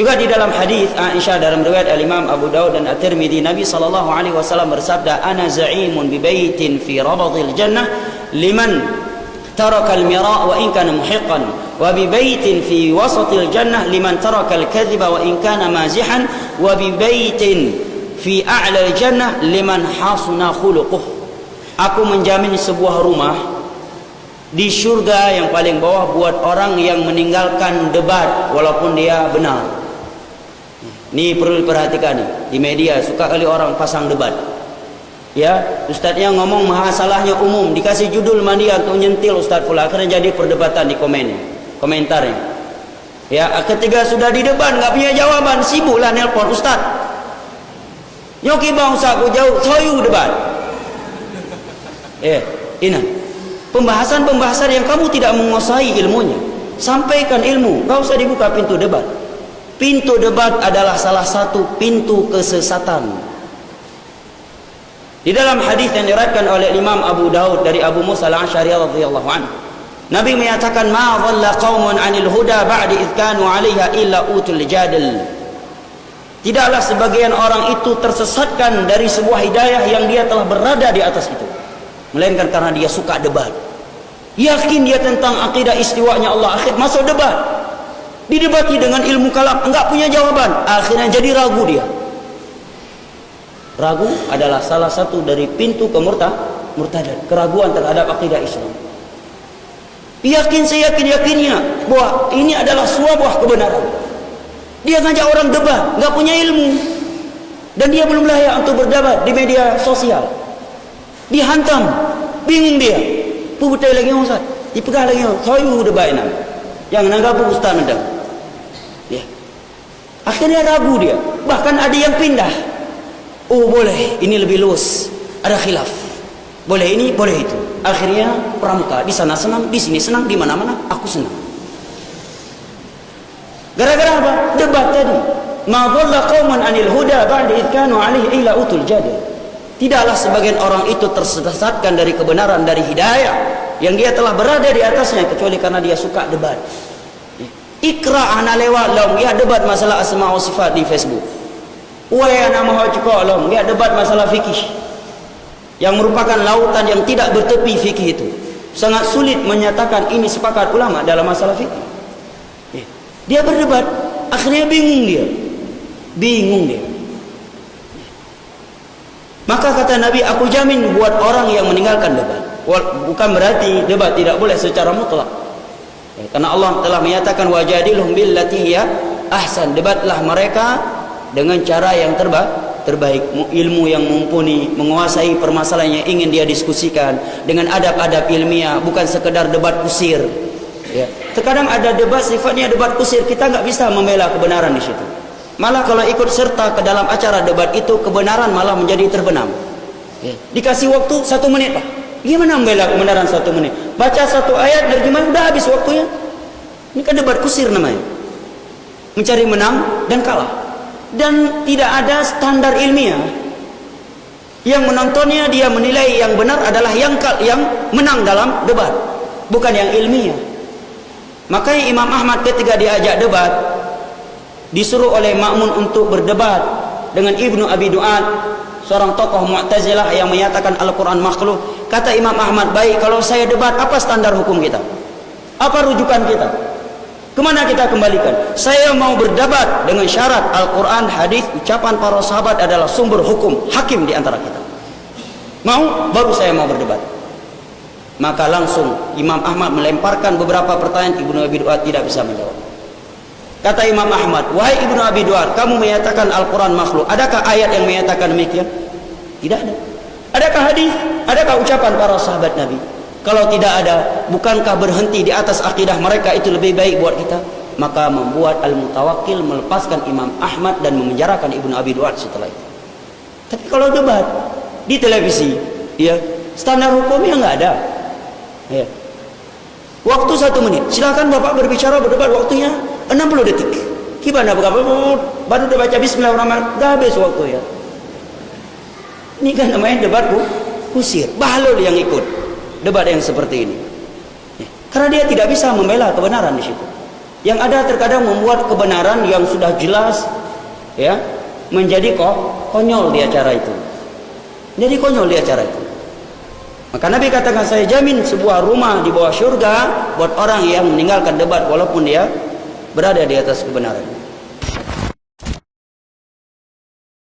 Juga di dalam hadis Aisyah dalam riwayat Al-Imam Abu Daud dan At-Tirmidzi, Nabi sallallahu alaihi wasallam bersabda, "Ana za'imun bi baitin fi rabadil jannah liman taraka al-mira' wa in kana muhiqqan, wa bi baitin fi wasatil jannah liman taraka al-kadhiba wa in kana mazihan, wa bi baitin fi a'la al-jannah liman hasuna khuluquh." Aku menjamin sebuah rumah di syurga yang paling bawah buat orang yang meninggalkan debat walaupun dia benar. Ini perlu diperhatikan nih. Di media suka kali orang pasang debat. Ya, ustadznya ngomong masalahnya umum, dikasih judul mania untuk nyentil ustadz pula, akhirnya jadi perdebatan di komentarnya. Ya, ketika sudah di depan nggak punya jawaban, sibuklah nelpon ustadz. Nyoki bang ustadz, aku jauh, soyu debat. Ini pembahasan yang kamu tidak menguasai ilmunya. Sampaikan ilmu, nggak usah dibuka pintu debat. Pintu debat adalah salah satu pintu kesesatan. Di dalam hadis yang diriwayatkan oleh Imam Abu Daud dari Abu Musa al-Asy'ari radhiyallahu anhu, Nabi menyatakan, "Ma dhalla qaumun 'anil huda ba'da idh kanu 'alaiha illa utul jadal." Tidaklah sebagian orang itu tersesatkan dari sebuah hidayah yang dia telah berada di atas itu, melainkan karena dia suka debat. Yakin dia tentang akidah istiwanya Allah, akhir masuk debat. Didebati dengan ilmu kalam, enggak punya jawaban, akhirnya jadi ragu dia. Ragu adalah salah satu dari pintu kemurtadan, keraguan terhadap akidah Islam. Yakin seyakin-yakinnya bahwa ini adalah sebuah kebenaran. Dia ngajak orang debat, enggak punya ilmu, dan dia belum layak untuk berdebat di media sosial. Dihantam, bingung dia. Pubutai lagi Ustaz, dipegang lagi, soyu debatnya. Yang nanggapu Ustaz nendang. Ya. Akhirnya ragu dia. Bahkan ada yang pindah. Oh boleh, ini lebih luas. Ada khilaf. Boleh ini, boleh itu. Akhirnya pramuka. Di sana senang, di sini senang, di mana-mana aku senang. Gara-gara apa? Debat tadi. Ma dhalla qauman 'anil huda ba'da idh kanu 'alaihi illa utul jadal. Tidaklah sebagian orang itu tersesatkan dari kebenaran, dari hidayah yang dia telah berada di atasnya, kecuali karena dia suka debat. Ikra ana lewat long, dia debat masalah asma wa sifat di Facebook. Uaya nama hajqa long, dia debat masalah fikih yang merupakan lautan yang tidak bertepi fikih itu. Sangat sulit menyatakan ini sepakat ulama dalam masalah fikih. Dia berdebat, akhirnya bingung dia. Maka kata Nabi, aku jamin buat orang yang meninggalkan debat. Bukan berarti debat tidak boleh secara mutlak. Karena Allah telah menyatakan wajadilhum billati hiya ahsan. Debatlah mereka dengan cara yang terbaik, ilmu yang mumpuni, menguasai permasalahan yang ingin dia diskusikan dengan adab-adab ilmiah, bukan sekedar debat kusir. Ya. Terkadang ada debat sifatnya debat kusir, kita nggak bisa membela kebenaran di situ. Malah kalau ikut serta ke dalam acara debat itu, kebenaran malah menjadi terbenam. Ya. Dikasih waktu 1 menit Pak. Gimana membela kebenaran 1 menit? Baca 1 ayat terjemah udah habis waktunya. Ini kan debat kusir namanya. Mencari menang dan kalah. Dan tidak ada standar ilmiah. Yang menontonnya dia menilai yang benar adalah yang menang dalam debat, bukan yang ilmiah. Makanya Imam Ahmad ketika diajak debat, disuruh oleh makmun untuk berdebat dengan Ibnu Abi Du'ad, seorang tokoh Mu'tazilah yang menyatakan Al-Quran makhluk. Kata Imam Ahmad, baik kalau saya debat, apa standar hukum kita? Apa rujukan kita? Kemana kita kembalikan? Saya mau berdebat dengan syarat Al-Quran, hadis, ucapan para sahabat adalah sumber hukum, hakim di antara kita. Mau? Baru saya mau berdebat. Maka langsung Imam Ahmad melemparkan beberapa pertanyaan. Ibnu Abi Du'ad tidak bisa menjawab. Kata Imam Ahmad, wahai Ibnu Abi Du'ad, kamu menyatakan Al-Quran makhluk, adakah ayat yang menyatakan demikian? Tidak ada. Adakah hadis? Adakah ucapan para sahabat Nabi? Kalau tidak ada, bukankah berhenti di atas akidah mereka itu lebih baik buat kita? Maka membuat Al-Mutawakkil melepaskan Imam Ahmad dan memenjarakan Ibnu Abi Du'ad setelah itu. Tapi kalau debat di televisi, ya, standar hukumnya nggak ada. Ya. Waktu 1 menit. Silakan Bapak berbicara, berdebat, waktunya 60 detik. Gimana Bapak? Baru udah baca Bismillahirrahmanirrahim, dah habis waktu ya. Ini kan namanya debat kusir. Bahlul yang ikut debat yang seperti ini. Ya. Karena dia tidak bisa membela kebenaran di situ. Yang ada terkadang membuat kebenaran yang sudah jelas ya menjadi konyol di acara itu. Jadi konyol di acara itu. Maka Nabi katakan, saya jamin sebuah rumah di bawah syurga buat orang yang meninggalkan debat walaupun dia berada di atas kebenaran.